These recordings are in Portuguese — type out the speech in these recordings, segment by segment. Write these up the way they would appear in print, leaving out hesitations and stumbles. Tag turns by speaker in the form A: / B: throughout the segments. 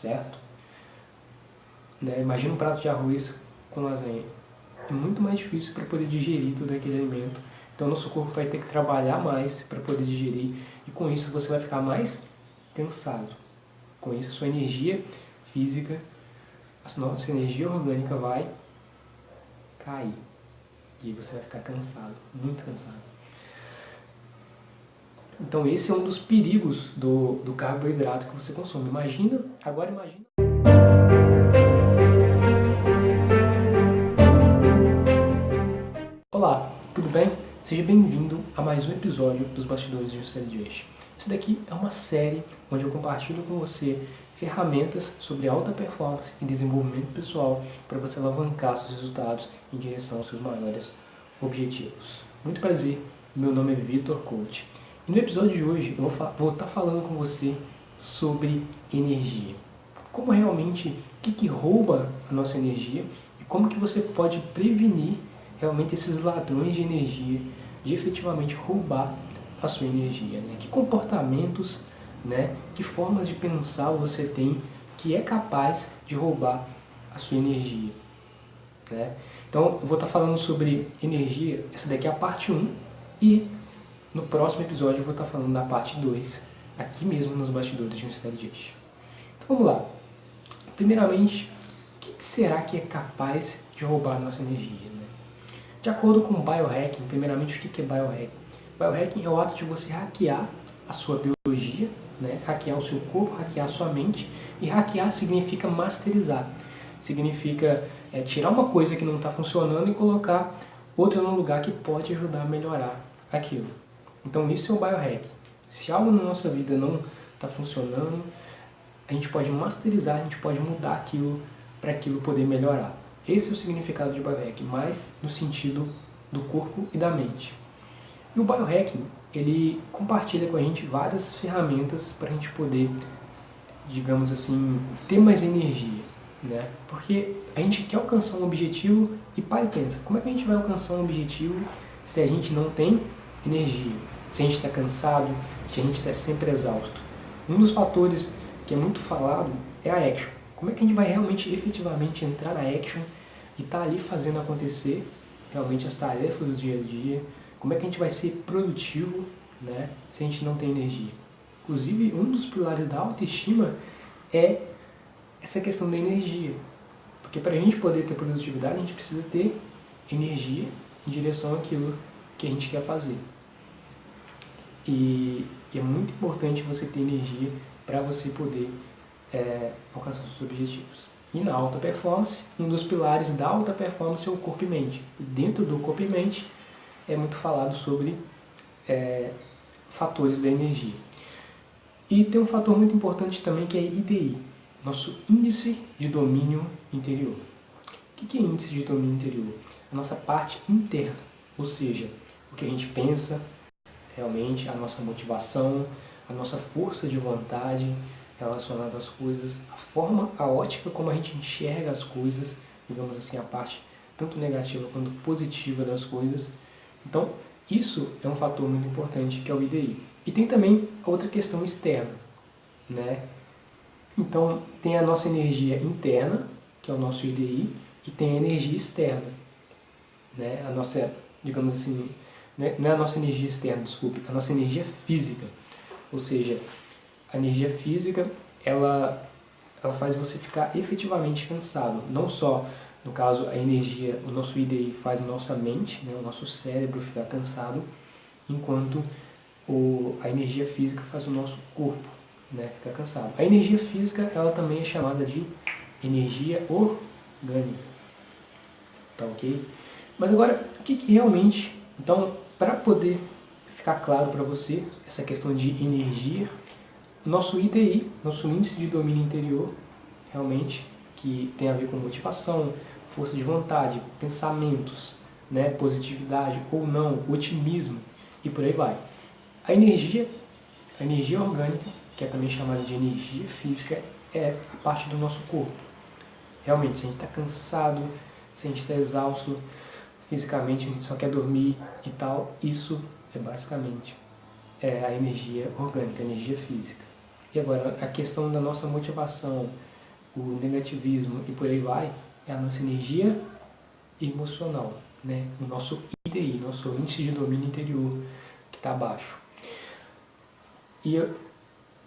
A: certo? Né? Imagina um prato de arroz com lasanha. É muito mais difícil para poder digerir todo aquele alimento. Então nosso corpo vai ter que trabalhar mais para poder digerir e com isso você vai ficar mais cansado. Com isso a sua energia física, a nossa energia orgânica vai cair. E você vai ficar cansado, muito cansado. Então esse é um dos perigos do carboidrato que você consome. Agora imagina. Olá, tudo bem? Seja bem-vindo a mais um episódio dos Bastidores de Universidade de hoje. Isso daqui é uma série onde eu compartilho com você ferramentas sobre alta performance e desenvolvimento pessoal para você alavancar seus resultados em direção aos seus maiores objetivos. Muito prazer, meu nome é Vitor Coach. E no episódio de hoje eu vou estar falando com você sobre energia. Como realmente, o que rouba a nossa energia e como que você pode prevenir realmente esses ladrões de energia de efetivamente roubar a sua energia. Né? Que comportamentos, né? Que formas de pensar você tem que é capaz de roubar a sua energia. Né? Então, eu vou estar falando sobre energia, essa daqui é a parte 1, e no próximo episódio eu vou estar falando da parte 2, aqui mesmo nos bastidores de Universidade de hoje. Então, vamos lá. Primeiramente, o que será que é capaz de roubar a nossa energia? Né? De acordo com o biohacking, primeiramente, o que é biohacking? Biohacking é o ato de você hackear a sua biologia, né? Hackear o seu corpo, hackear a sua mente, e hackear significa masterizar. Significa tirar uma coisa que não está funcionando e colocar outra no lugar que pode ajudar a melhorar aquilo. Então isso é o biohacking. Se algo na nossa vida não está funcionando, a gente pode masterizar, a gente pode mudar aquilo para aquilo poder melhorar. Esse é o significado de biohacking, mais no sentido do corpo e da mente. E o biohacking, ele compartilha com a gente várias ferramentas para a gente poder, digamos assim, ter mais energia. Né? Porque a gente quer alcançar um objetivo e para e pensa, como é que a gente vai alcançar um objetivo se a gente não tem energia? Se a gente está cansado, se a gente está sempre exausto? Um dos fatores que é muito falado é a action. Como é que a gente vai realmente, efetivamente entrar na action e estar ali fazendo acontecer realmente as tarefas do dia a dia? Como é que a gente vai ser produtivo, né, se a gente não tem energia? Inclusive, um dos pilares da autoestima é essa questão da energia. Porque para a gente poder ter produtividade, a gente precisa ter energia em direção àquilo que a gente quer fazer. E é muito importante você ter energia para você poder alcançar os seus objetivos. E na alta performance, um dos pilares da alta performance é o corpo e mente. E dentro do corpo e mente é muito falado sobre fatores da energia. E tem um fator muito importante também que é IDI, nosso índice de domínio interior. O que é índice de domínio interior? A nossa parte interna, ou seja, o que a gente pensa, realmente a nossa motivação, a nossa força de vontade relacionada às coisas, a ótica como a gente enxerga as coisas, digamos assim, a parte tanto negativa quanto positiva das coisas. Então, isso é um fator muito importante que é o IDI. E tem também outra questão externa, né? Então, tem a nossa energia interna, que é o nosso IDI, e tem a energia externa, né? A nossa, digamos assim, não é a nossa energia externa, desculpe, a nossa energia física. Ou seja, a energia física, ela faz você ficar efetivamente cansado. Não só, no caso, a energia, o nosso IDI faz a nossa mente, né, o nosso cérebro ficar cansado, enquanto a energia física faz o nosso corpo, né, ficar cansado. A energia física, ela também é chamada de energia orgânica. Tá ok? Mas agora, o que realmente... Então, para poder ficar claro para você essa questão de energia, nosso IDI, nosso índice de domínio interior, realmente, que tem a ver com motivação, força de vontade, pensamentos, né, positividade ou não, otimismo e por aí vai. A energia orgânica, que é também chamada de energia física, é a parte do nosso corpo. Realmente, se a gente está cansado, se a gente está exausto fisicamente, a gente só quer dormir e tal, isso é basicamente a energia orgânica, a energia física. E agora, a questão da nossa motivação, o negativismo e por aí vai, é a nossa energia emocional, né? O nosso IDI, nosso índice de domínio interior, que está baixo. E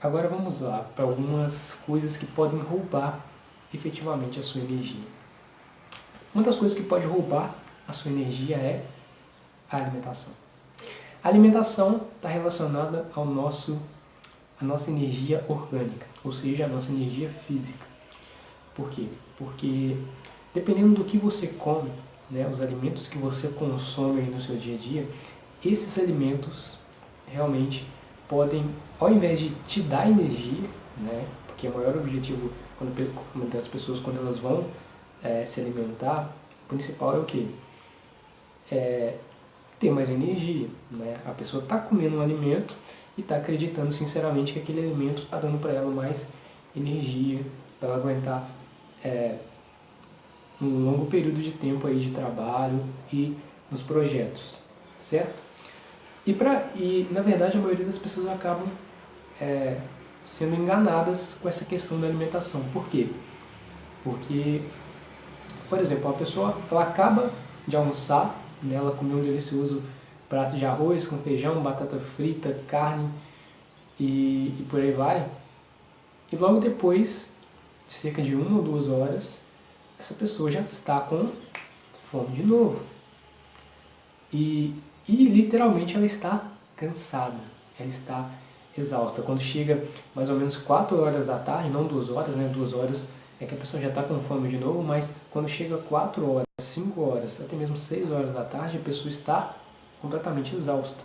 A: agora vamos lá para algumas coisas que podem roubar efetivamente a sua energia. Uma das coisas que pode roubar a sua energia é a alimentação. A alimentação está relacionada à nossa energia orgânica, ou seja, a nossa energia física. Por quê? Porque dependendo do que você come, né, os alimentos que você consome no seu dia a dia, esses alimentos realmente podem, ao invés de te dar energia, né, porque o maior objetivo das pessoas quando elas vão se alimentar, o principal é o quê? Ter mais energia, né? A pessoa está comendo um alimento e está acreditando sinceramente que aquele alimento está dando para ela mais energia, para ela aguentar um longo período de tempo aí de trabalho e nos projetos, certo? E na verdade a maioria das pessoas acabam sendo enganadas com essa questão da alimentação. Por quê? Porque, por exemplo, a pessoa ela acaba de almoçar, né, ela comeu um delicioso prato de arroz com feijão, batata frita, carne e por aí vai. E logo depois, de cerca de 1 ou 2 horas, essa pessoa já está com fome de novo. E literalmente ela está cansada, ela está exausta. Quando chega mais ou menos 4 horas da tarde, não 2 horas, né? 2 horas é que a pessoa já está com fome de novo, mas quando chega 4 horas, 5 horas, até mesmo 6 horas da tarde, a pessoa está completamente exausta.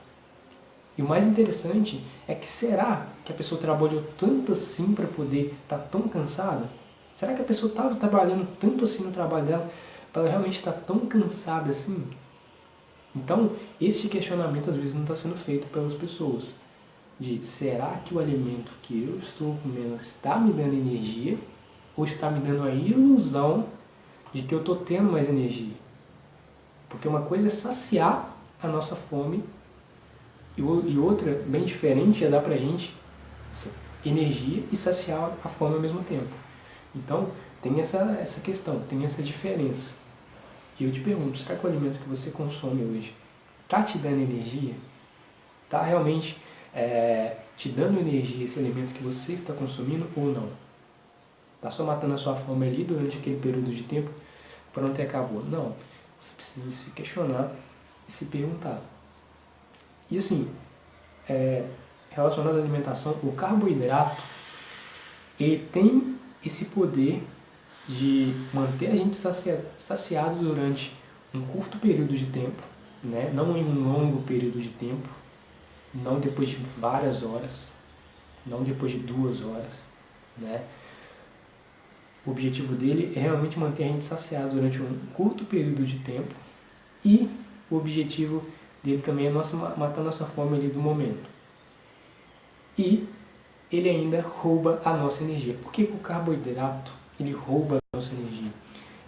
A: E o mais interessante é que será que a pessoa trabalhou tanto assim para poder estar tão cansada? Será que a pessoa estava trabalhando tanto assim no trabalho dela para ela realmente estar tão cansada assim? Então, esse questionamento às vezes não está sendo feito pelas pessoas. De será que o alimento que eu estou comendo está me dando energia ou está me dando a ilusão de que eu estou tendo mais energia? Porque uma coisa é saciar a nossa fome e outra, bem diferente, é dar pra gente energia e saciar a fome ao mesmo tempo. Então, tem essa questão, tem essa diferença. E eu te pergunto, será que o alimento que você consome hoje está te dando energia? Está realmente te dando energia esse alimento que você está consumindo ou não? Está só matando a sua fome ali durante aquele período de tempo, pronto e acabou? Não. Você precisa se questionar e se perguntar. E assim, relacionado à alimentação, o carboidrato, ele tem esse poder de manter a gente saciado durante um curto período de tempo, né? Não em um longo período de tempo, não depois de várias horas, não depois de 2 horas, né? O objetivo dele é realmente manter a gente saciado durante um curto período de tempo e o objetivo dele também é matar nossa fome ali do momento. E ele ainda rouba a nossa energia. Por que o carboidrato ele rouba a nossa energia?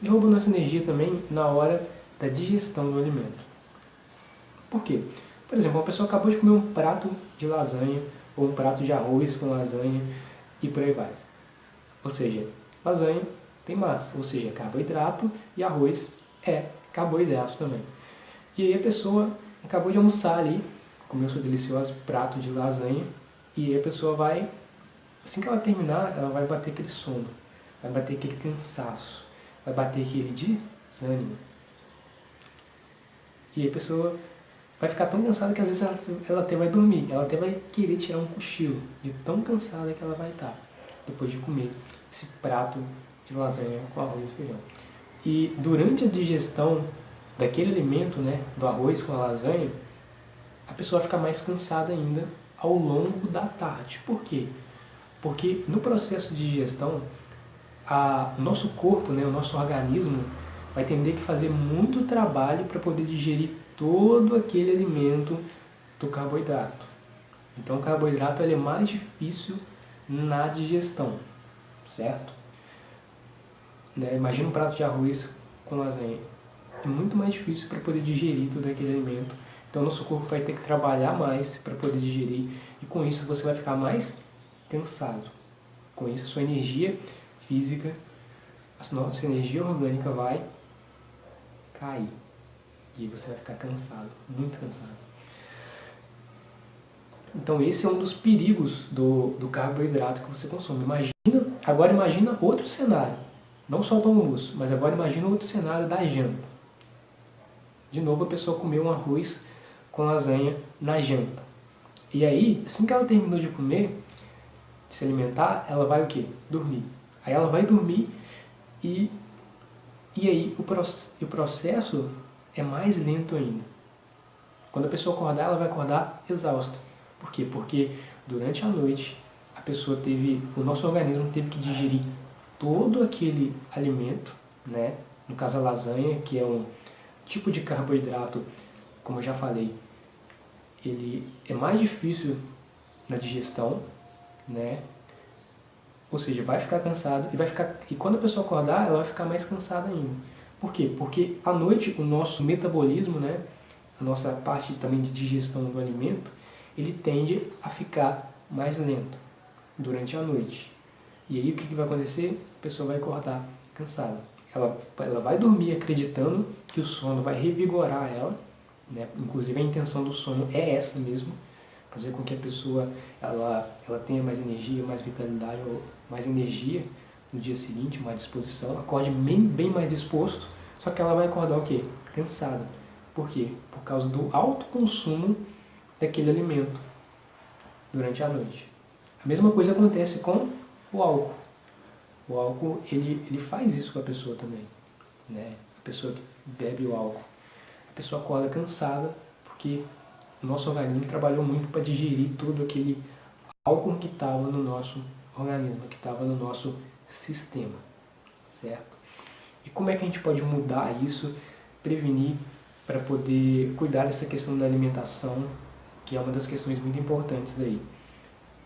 A: Ele rouba a nossa energia também na hora da digestão do alimento. Por quê? Por exemplo, uma pessoa acabou de comer um prato de lasanha ou um prato de arroz com lasanha e por aí vai. Ou seja, lasanha tem massa, ou seja, carboidrato, e arroz é carboidrato também. E aí a pessoa acabou de almoçar ali, comeu seu delicioso prato de lasanha, e aí a pessoa vai, assim que ela terminar, ela vai bater aquele sono, vai bater aquele cansaço, vai bater aquele desânimo. E aí a pessoa vai ficar tão cansada que às vezes ela até vai dormir, ela até vai querer tirar um cochilo, de tão cansada que ela vai estar, depois de comer esse prato de lasanha com arroz e feijão. E durante a digestão daquele alimento, né, do arroz com a lasanha, a pessoa fica mais cansada ainda ao longo da tarde. Por quê? Porque no processo de digestão, o nosso corpo, né, o nosso organismo, vai ter que fazer muito trabalho para poder digerir todo aquele alimento do carboidrato. Então o carboidrato ele é mais difícil na digestão, certo? Né? Imagina um prato de arroz com lasanha. É muito mais difícil para poder digerir todo aquele alimento. Então nosso corpo vai ter que trabalhar mais para poder digerir e com isso você vai ficar mais cansado. Com isso a sua energia física a nossa energia orgânica vai cair. E você vai ficar cansado, muito cansado. Então esse é um dos perigos do carboidrato que você consome. Agora imagina outro cenário. Não só do almoço, mas agora imagina outro cenário da janta. De novo a pessoa comeu um arroz com lasanha na janta. E aí, assim que ela terminou de comer, de se alimentar, ela vai o quê? Dormir. Aí ela vai dormir e aí o processo é mais lento ainda. Quando a pessoa acordar, ela vai acordar exausta. Por quê? Porque durante a noite o nosso organismo teve que digerir todo aquele alimento, né? No caso a lasanha, que é um tipo de carboidrato, como eu já falei, ele é mais difícil na digestão, né? Ou seja, vai ficar cansado e quando a pessoa acordar, ela vai ficar mais cansada ainda. Por quê? Porque à noite o nosso metabolismo, né, a nossa parte também de digestão do alimento, ele tende a ficar mais lento durante a noite. E aí o que vai acontecer? A pessoa vai acordar cansada. Ela vai dormir acreditando que o sono vai revigorar ela, né? Inclusive a intenção do sono é essa mesmo, fazer com que a pessoa ela tenha mais energia, mais vitalidade, mais energia no dia seguinte, mais disposição, acorde bem mais disposto, só que ela vai acordar o quê? Cansada. Por quê? Por causa do alto consumo daquele alimento durante a noite. A mesma coisa acontece com o álcool. O álcool, ele faz isso com a pessoa também, né? A pessoa que bebe o álcool, a pessoa acorda cansada porque o nosso organismo trabalhou muito para digerir todo aquele álcool que estava no nosso organismo, que estava no nosso sistema, certo? E como é que a gente pode mudar isso, prevenir, para poder cuidar dessa questão da alimentação, que é uma das questões muito importantes aí?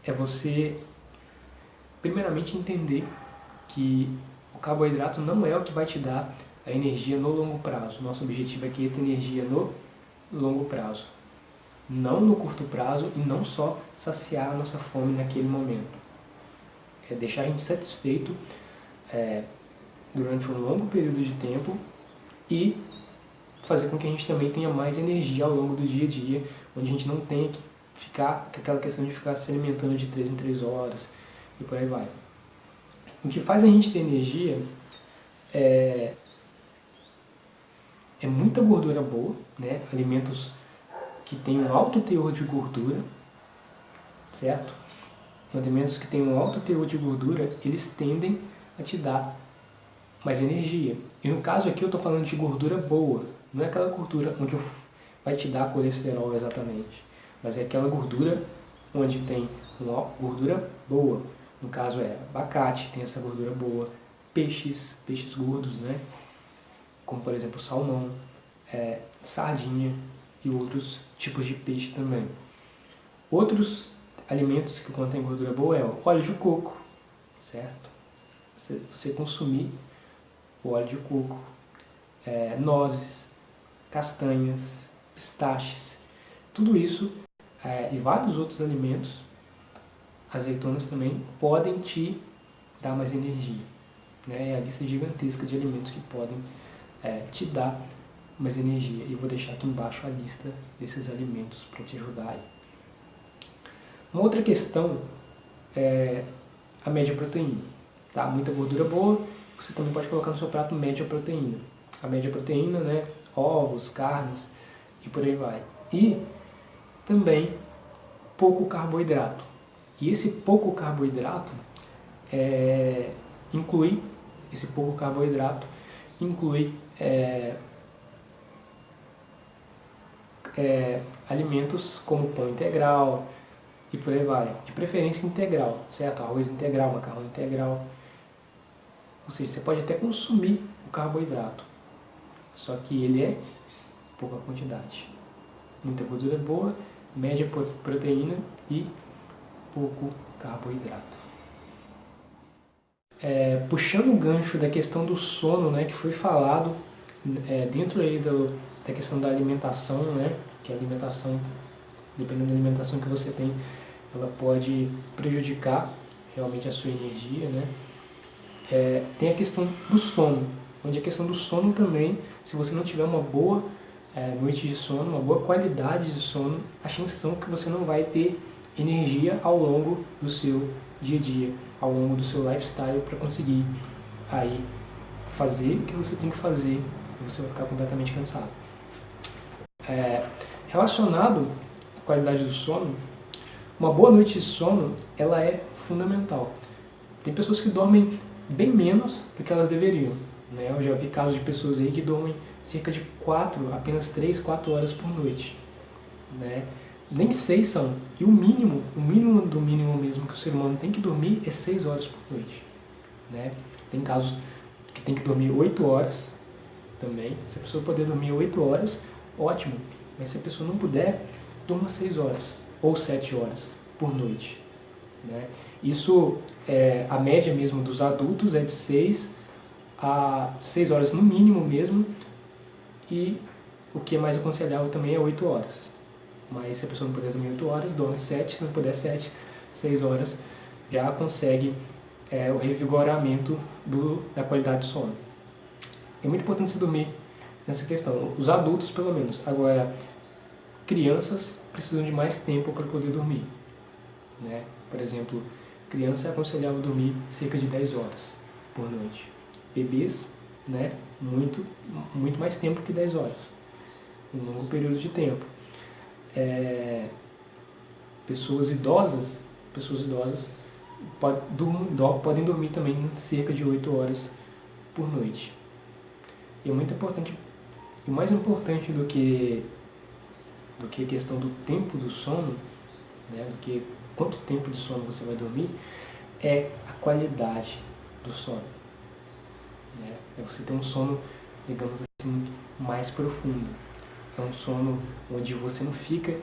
A: É você, primeiramente, entender que o carboidrato não é o que vai te dar a energia no longo prazo. Nosso objetivo aqui é ter energia no longo prazo, não no curto prazo e não só saciar a nossa fome naquele momento. É deixar a gente satisfeito durante um longo período de tempo e fazer com que a gente também tenha mais energia ao longo do dia a dia, onde a gente não tenha que ficar com aquela questão de ficar se alimentando de 3 em 3 horas e por aí vai. O que faz a gente ter energia é muita gordura boa, né? Alimentos que têm um alto teor de gordura, certo? Alimentos que têm um alto teor de gordura, eles tendem a te dar mais energia. E no caso aqui eu estou falando de gordura boa, não é aquela gordura onde vai te dar colesterol exatamente, mas é aquela gordura onde tem uma gordura boa. No caso é abacate, tem essa gordura boa, peixes gordos, né? Como por exemplo salmão, sardinha e outros tipos de peixe também. Outros alimentos que contêm gordura boa é o óleo de coco, certo? Você consumir o óleo de coco, nozes, castanhas, pistaches, tudo isso e vários outros alimentos, azeitonas também, podem te dar mais energia, né? É a lista gigantesca de alimentos que podem te dar mais energia. E eu vou deixar aqui embaixo a lista desses alimentos para te ajudar aí. Uma outra questão é a média proteína. Tá? Muita gordura boa, você também pode colocar no seu prato média proteína. A média proteína, né? Ovos, carnes e por aí vai. E também pouco carboidrato. E esse pouco carboidrato inclui alimentos como pão integral e por aí vai. De preferência integral, certo? Arroz integral, macarrão integral. Ou seja, você pode até consumir o carboidrato, só que ele é pouca quantidade. Muita gordura boa, média proteína e pouco carboidrato. Puxando o gancho da questão do sono, né, que foi falado dentro aí da questão da alimentação, né, que a alimentação, dependendo da alimentação que você tem, ela pode prejudicar realmente a sua energia, né. tem a questão do sono, onde a questão do sono também, se você não tiver uma boa noite de sono, uma boa qualidade de sono, a chance que você não vai ter energia ao longo do seu dia a dia, ao longo do seu lifestyle para conseguir aí fazer o que você tem que fazer e você vai ficar completamente cansado. Relacionado à qualidade do sono, uma boa noite de sono ela é fundamental. Tem pessoas que dormem bem menos do que elas deveriam, né? Eu já vi casos de pessoas aí que dormem cerca de apenas 3, 4 horas por noite, né? Nem 6 são. E o mínimo do mínimo mesmo que o ser humano tem que dormir é 6 horas por noite, né? Tem casos que tem que dormir 8 horas também. Se a pessoa puder dormir 8 horas, ótimo. Mas se a pessoa não puder, durma 6 horas ou 7 horas por noite, né? Isso, a média mesmo dos adultos é de 6 a 6 horas no mínimo mesmo, e o que é mais aconselhável também é 8 horas. Mas se a pessoa não puder dormir 8 horas, dorme 7, se não puder 7, 6 horas, já consegue o revigoramento da qualidade de sono. É muito importante você dormir nessa questão, os adultos pelo menos. Agora, crianças precisam de mais tempo para poder dormir, né? Por exemplo, criança é aconselhável dormir cerca de 10 horas por noite. Bebês, né, muito mais tempo que 10 horas, um longo período de tempo. Pessoas idosas podem dormir também cerca de 8 horas por noite. E é muito importante, e mais importante do que a questão do tempo do sono, né, do que quanto tempo de sono você vai dormir, é a qualidade do sono, né? É você ter um sono, digamos assim, mais profundo. É um sono onde você não fica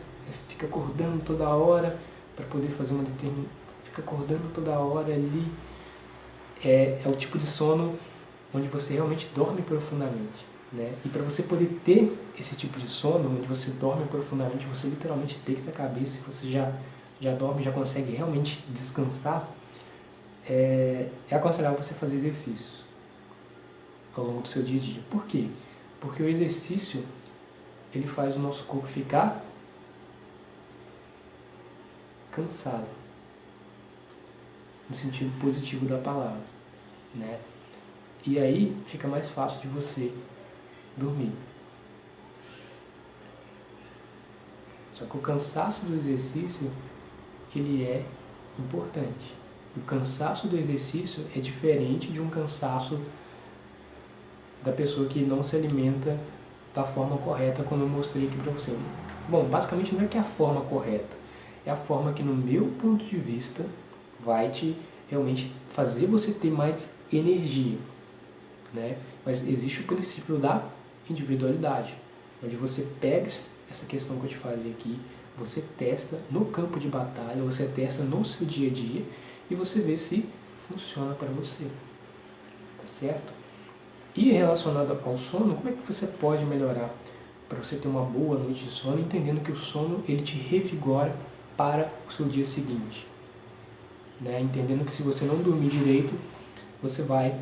A: acordando toda hora para poder fazer fica acordando toda hora ali. É o tipo de sono onde você realmente dorme profundamente, né? E para você poder ter esse tipo de sono, onde você dorme profundamente, você literalmente deita a cabeça e você já dorme, já consegue realmente descansar, é aconselhável você fazer exercícios ao longo do seu dia a dia. Por quê? Porque o exercício, ele faz o nosso corpo ficar cansado, no sentido positivo da palavra, né? E aí fica mais fácil de você dormir. Só que o cansaço do exercício, ele é importante. O cansaço do exercício é diferente de um cansaço da pessoa que não se alimenta da forma correta, como eu mostrei aqui para você. Bom, basicamente não é que é a forma correta, é a forma que, no meu ponto de vista, vai te realmente fazer você ter mais energia, né? Mas existe o princípio da individualidade, onde você pega essa questão que eu te falei aqui, você testa no campo de batalha, você testa no seu dia a dia e você vê se funciona para você, tá certo? E relacionado ao sono, como é que você pode melhorar para você ter uma boa noite de sono, entendendo que o sono ele te revigora para o seu dia seguinte, né? Entendendo que se você não dormir direito, você vai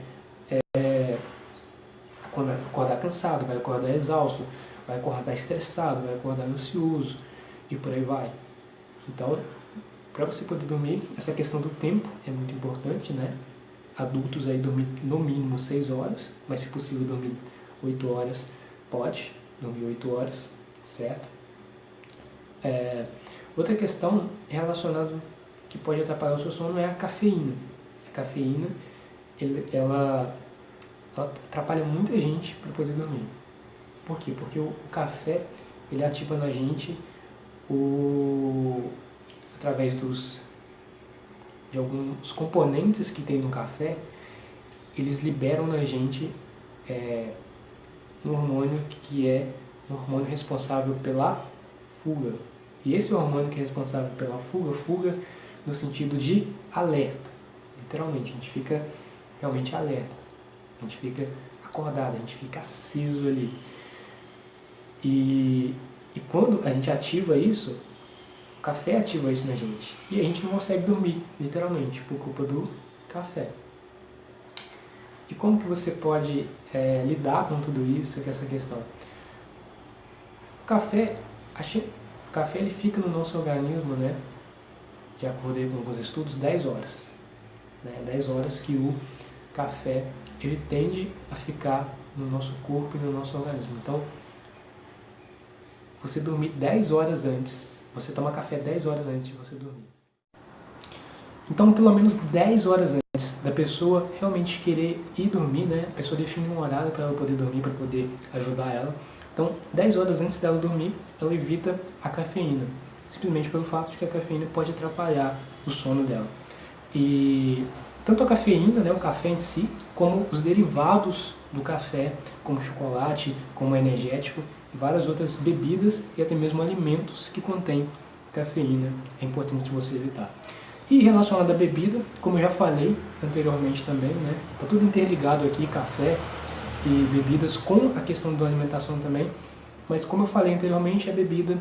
A: acordar cansado, vai acordar exausto, vai acordar estressado, vai acordar ansioso e por aí vai. Então, para você poder dormir, essa questão do tempo é muito importante, né? Adultos aí dormir no mínimo 6 horas, mas se possível dormir 8 horas, pode dormir 8 horas, certo? Outra questão relacionada que pode atrapalhar o seu sono é a cafeína. A cafeína, ela atrapalha muita gente para poder dormir. Por quê? Porque o café, ele ativa na gente através de alguns componentes que tem no café, eles liberam na gente um hormônio que é um hormônio responsável pela fuga. E esse hormônio que é responsável pela fuga no sentido de alerta. Literalmente, a gente fica realmente alerta. A gente fica acordado, a gente fica aceso ali. E quando a gente ativa isso, o café ativa isso na gente. E a gente não consegue dormir, literalmente, por culpa do café. E como que você pode lidar com tudo isso, com essa questão? O café, o café ele fica no nosso organismo, né, de acordo com alguns estudos, 10 horas. Né, 10 horas que o café ele tende a ficar no nosso corpo e no nosso organismo. Então, você dormir 10 horas antes, você toma café 10 horas antes de você dormir. Então, pelo menos 10 horas antes da pessoa realmente querer ir dormir, né? A pessoa define um horário para ela poder dormir, para poder ajudar ela. Então, 10 horas antes dela dormir, ela evita a cafeína, simplesmente pelo fato de que a cafeína pode atrapalhar o sono dela. E tanto a cafeína, né, o café em si, como os derivados do café, como chocolate, como energético e várias outras bebidas e até mesmo alimentos que contêm cafeína, é importante você evitar. E relacionado à bebida, como eu já falei anteriormente também, né, tá tudo interligado aqui, café e bebidas, com a questão da alimentação também, mas como eu falei anteriormente, a bebida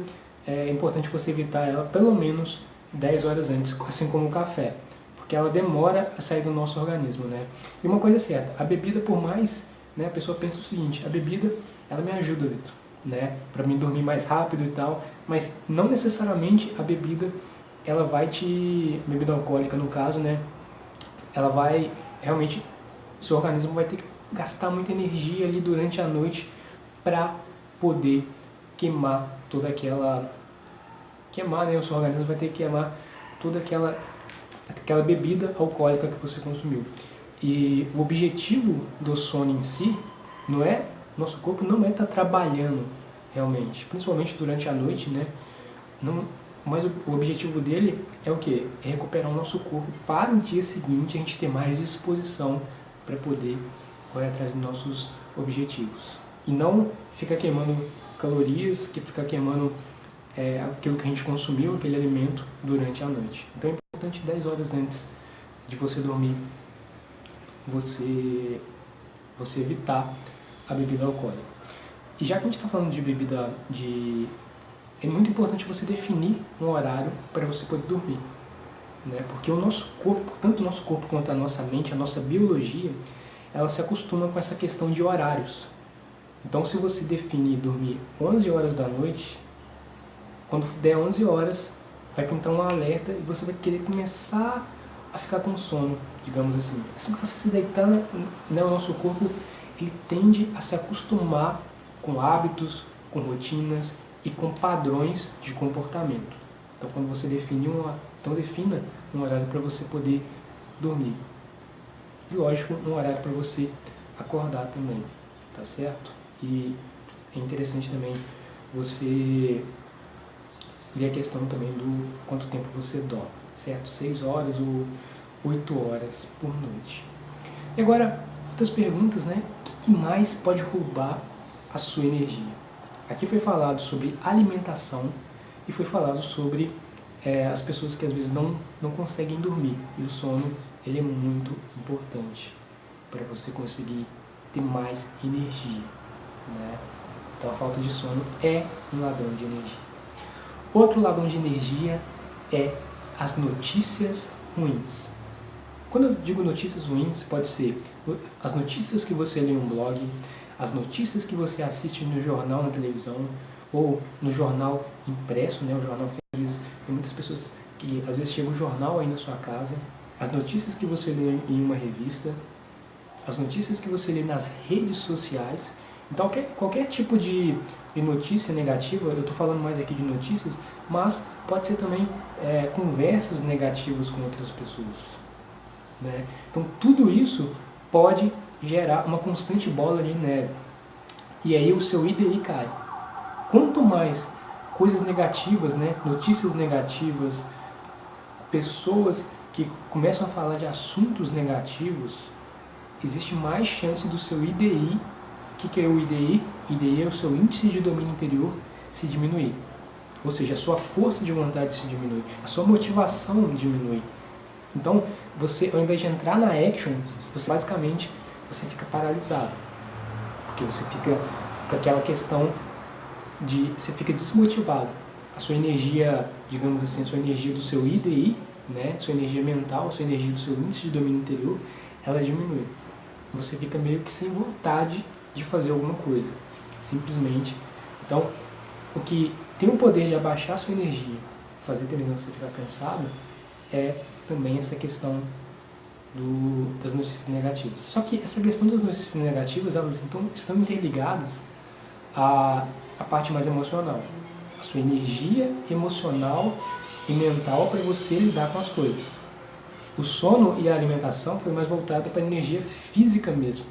A: é importante você evitar ela pelo menos 10 horas antes, assim como o café, porque ela demora a sair do nosso organismo, né? E uma coisa é certa, a bebida, por mais, né, a pessoa pensa o seguinte, a bebida, ela me ajuda, Vitor, né, para mim dormir mais rápido e tal, mas não necessariamente a bebida, ela vai bebida alcoólica no caso, né, ela vai, realmente, o seu organismo vai ter que gastar muita energia ali durante a noite para poder queimar toda aquela, né, o seu organismo vai ter que queimar toda aquela bebida alcoólica que você consumiu. E o objetivo do sono em si, nosso corpo não é estar trabalhando realmente, principalmente durante a noite, né? Mas o objetivo dele é o quê? É recuperar o nosso corpo para o dia seguinte a gente ter mais disposição para poder correr atrás dos nossos objetivos. E não ficar queimando calorias, que ficar queimando aquilo que a gente consumiu, aquele alimento, durante a noite. Então é importante 10 horas antes de você dormir, você evitar a bebida alcoólica. E já que a gente está falando de bebida, é muito importante você definir um horário para você poder dormir. Né? Porque o nosso corpo, tanto o nosso corpo quanto a nossa mente, a nossa biologia, ela se acostuma com essa questão de horários. Então, se você definir dormir 11 horas da noite, quando der 11 horas, vai pintar um alerta e você vai querer começar a ficar com sono, digamos assim. Assim que você se deitar, né, o nosso corpo ele tende a se acostumar com hábitos, com rotinas e com padrões de comportamento. Então, quando você defina um horário para você poder dormir. E, lógico, um horário para você acordar também, tá certo? E é interessante também você ver a questão também do quanto tempo você dorme, certo? 6 horas ou 8 horas por noite. E agora, outras perguntas, né? O que mais pode roubar a sua energia? Aqui foi falado sobre alimentação e foi falado sobre as pessoas que às vezes não conseguem dormir. E o sono, ele é muito importante para você conseguir ter mais energia, né? Então a falta de sono é um ladrão de energia. Outro ladrão de energia é as notícias ruins. Quando eu digo notícias ruins, pode ser as notícias que você lê em um blog, as notícias que você assiste no jornal, na televisão, ou no jornal impresso, né? O jornal que às vezes tem muitas pessoas que às vezes chega um jornal aí na sua casa, as notícias que você lê em uma revista, as notícias que você lê nas redes sociais. Então qualquer tipo de notícia negativa, eu estou falando mais aqui de notícias, mas pode ser também conversas negativas com outras pessoas. Né? Então tudo isso pode gerar uma constante bola de neve. E aí o seu IDI cai. Quanto mais coisas negativas, né, notícias negativas, pessoas que começam a falar de assuntos negativos, existe mais chance do seu IDI. O que é o IDI? IDI é o seu índice de domínio interior se diminuir. Ou seja, a sua força de vontade se diminui, a sua motivação diminui. Então, você, ao invés de entrar na action, você basicamente fica paralisado. Porque você fica com aquela questão você fica desmotivado. A sua energia, digamos assim, a sua energia do seu IDI, né, sua energia mental, a sua energia do seu índice de domínio interior, ela diminui. você fica meio que sem vontade de fazer alguma coisa, simplesmente. Então, o que tem o poder de abaixar a sua energia, fazer também você ficar cansado, é também essa questão das notícias negativas. Só que essa questão das notícias negativas, elas então estão interligadas à parte mais emocional, a sua energia emocional e mental para você lidar com as coisas. O sono e a alimentação foi mais voltado para a energia física mesmo,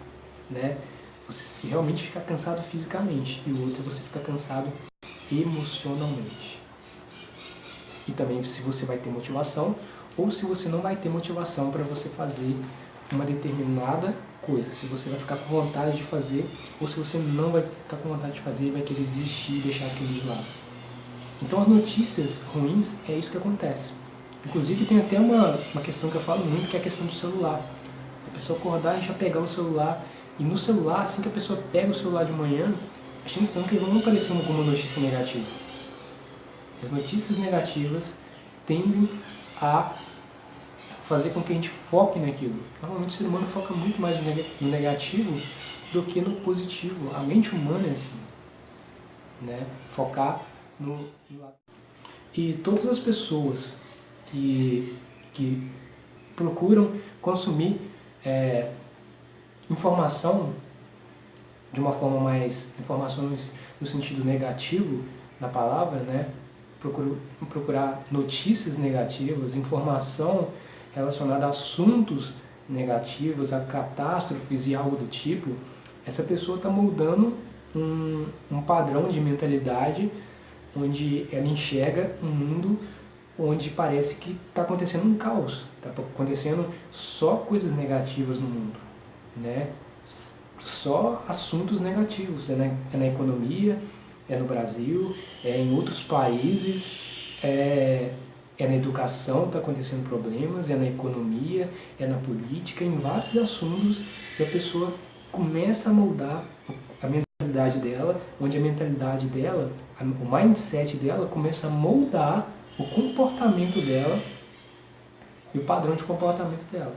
A: né? Você realmente ficar cansado fisicamente, e o outro é você ficar cansado emocionalmente. E também se você vai ter motivação ou se você não vai ter motivação para você fazer uma determinada coisa, se você vai ficar com vontade de fazer ou se você não vai ficar com vontade de fazer e vai querer desistir e deixar aquilo de lado. Então as notícias ruins é isso que acontece. Inclusive tem até uma questão que eu falo muito, que é a questão do celular. A pessoa acordar e já pegar o celular, e no celular, assim que a pessoa pega o celular de manhã, a chance é que não aparecer alguma notícia negativa. As notícias negativas tendem a fazer com que a gente foque naquilo. Normalmente o ser humano foca muito mais no negativo do que no positivo. A mente humana é assim, né? Focar no lado. E todas as pessoas que procuram consumir informação de uma forma mais, informações no sentido negativo na palavra, né? Procurar notícias negativas, informação relacionada a assuntos negativos, a catástrofes e algo do tipo, essa pessoa está moldando um padrão de mentalidade onde ela enxerga um mundo onde parece que está acontecendo um caos, está acontecendo só coisas negativas no mundo, né? Só assuntos negativos, é na economia, é no Brasil, é em outros países, é na educação está acontecendo problemas, é na economia, é na política, em vários assuntos, e a pessoa começa a moldar a mentalidade dela, onde a mentalidade dela, o mindset dela começa a moldar o comportamento dela e o padrão de comportamento dela.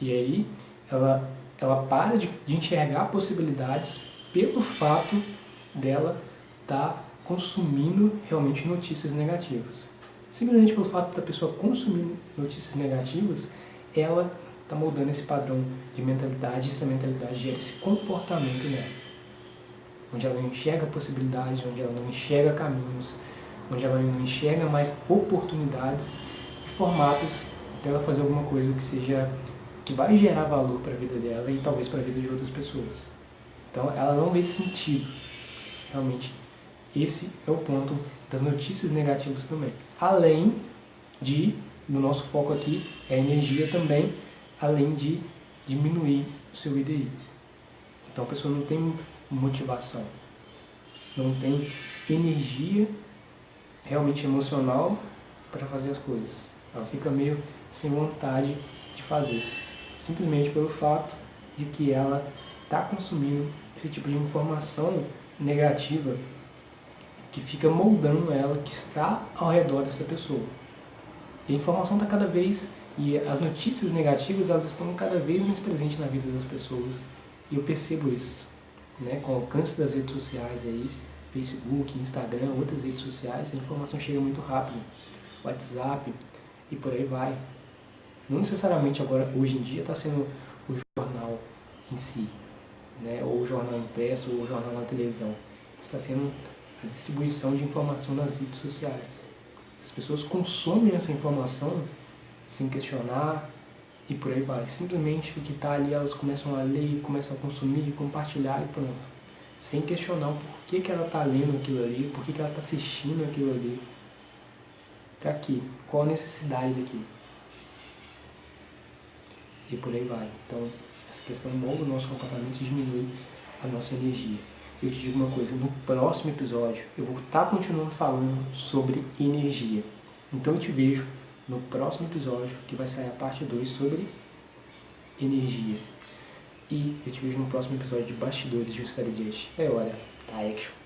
A: E aí ela para de enxergar possibilidades pelo fato dela estar consumindo realmente notícias negativas. Simplesmente pelo fato da pessoa consumir notícias negativas, ela está moldando esse padrão de mentalidade, essa mentalidade gera esse comportamento nela. Onde ela não enxerga possibilidades, onde ela não enxerga caminhos, onde ela não enxerga mais oportunidades e formatos dela fazer alguma coisa que vai gerar valor para a vida dela e talvez para a vida de outras pessoas. Então ela não vê sentido. Realmente, esse é o ponto das notícias negativas também. Além de, no nosso foco aqui, é a energia também, além de diminuir o seu IDI. Então a pessoa não tem motivação, não tem energia realmente emocional para fazer as coisas. Ela fica meio sem vontade de fazer, simplesmente pelo fato de que ela está consumindo esse tipo de informação negativa que fica moldando ela, que está ao redor dessa pessoa. E a informação está cada vez, e as notícias negativas, elas estão cada vez mais presentes na vida das pessoas. E eu percebo isso, né? Com o alcance das redes sociais aí, Facebook, Instagram, outras redes sociais, a informação chega muito rápido. WhatsApp e por aí vai. Não necessariamente agora, hoje em dia, está sendo o jornal em si, né? Ou o jornal impresso, ou o jornal na televisão. Está sendo a distribuição de informação nas redes sociais. As pessoas consomem essa informação sem questionar e por aí vai. Simplesmente o que está ali, elas começam a ler, começam a consumir, compartilhar e pronto. Sem questionar o porquê que ela está lendo aquilo ali, porquê que ela está assistindo aquilo ali. Para quê? Qual a necessidade daquilo? E por aí vai. Então, essa questão molda o nosso comportamento e diminui a nossa energia. Eu te digo uma coisa, no próximo episódio eu vou estar continuando falando sobre energia. Então eu te vejo no próximo episódio, que vai sair a parte 2 sobre energia. E eu te vejo no próximo episódio de Bastidores de um Study Just. É hora da action.